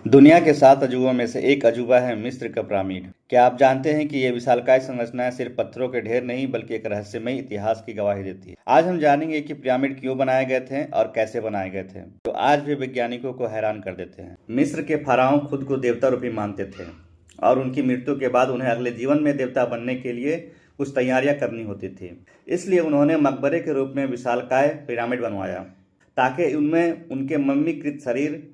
दुनिया के 7 अजूबों में से एक अजूबा है मिस्र का पिरामिड। क्या आप जानते हैं कि ये विशालकाय संरचनाएं सिर्फ पत्थरों के ढेर नहीं बल्कि एक रहस्यमयी इतिहास की गवाही देती है। आज हम जानेंगे कि पिरामिड क्यों बनाए गए थे और कैसे बनाए गए थे, तो आज भी वैज्ञानिकों को हैरान कर देते हैं। मिस्र के फराओं खुद को देवता रूपी मानते थे और उनकी मृत्यु के बाद उन्हें अगले जीवन में देवता बनने के लिए कुछ तैयारियां करनी होती थी। इसलिए उन्होंने मकबरे के रूप में विशालकाय पिरामिड बनवाया ताकि उनमें उनके मम्मीकृत शरीर,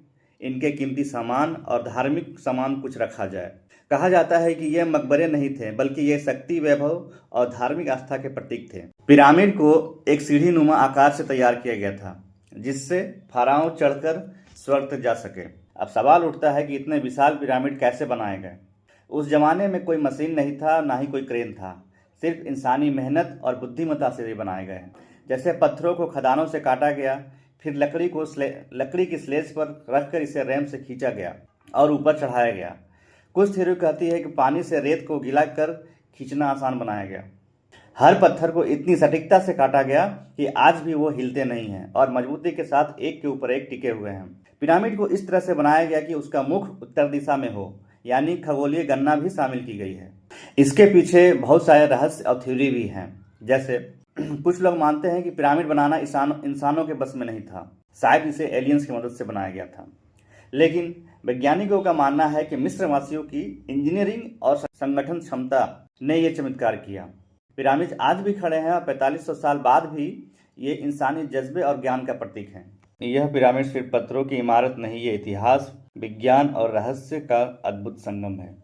इनके कीमती सामान और धार्मिक सामान कुछ रखा जाए। कहा जाता है कि ये मकबरे नहीं थे बल्कि ये शक्ति, वैभव और धार्मिक आस्था के प्रतीक थे। पिरामिड को एक सीढ़ी नुमा आकार से तैयार किया गया था जिससे फराओं चढ़कर स्वर्ग तक जा सके। अब सवाल उठता है कि इतने विशाल पिरामिड कैसे बनाए गए। उस जमाने में कोई मशीन नहीं था, ना ही कोई क्रेन था, सिर्फ इंसानी मेहनत और बुद्धिमत्ता से ये बनाए गए। जैसे पत्थरों को खदानों से काटा गया, फिर लकड़ी की स्लेज पर रखकर इसे रैम से खींचा गया और ऊपर चढ़ाया गया। कुछ थ्योरी कहती है कि पानी से रेत को गीला कर खींचना आसान बनाया गया। हर पत्थर को इतनी सटीकता से काटा गया कि आज भी वो हिलते नहीं हैं और मजबूती के साथ एक के ऊपर एक टिके हुए हैं। पिरामिड को इस तरह से बनाया गया कि उसका मुख उत्तर दिशा में हो, यानी खगोलीय गणना भी शामिल की गई है। इसके पीछे बहुत सारे रहस्य और थ्योरी भी हैं। जैसे कुछ लोग मानते हैं कि पिरामिड बनाना इंसानों के बस में नहीं था, शायद इसे एलियंस की मदद से बनाया गया था। लेकिन वैज्ञानिकों का मानना है कि मिस्र वासियों की इंजीनियरिंग और संगठन क्षमता ने यह चमत्कार किया। पिरामिड आज भी खड़े हैं और 4500 साल बाद भी ये इंसानी जज्बे और ज्ञान का प्रतीक हैं। यह पिरामिड सिर्फ पत्थरों की इमारत नहीं, ये इतिहास, विज्ञान और रहस्य का अद्भुत संगम है।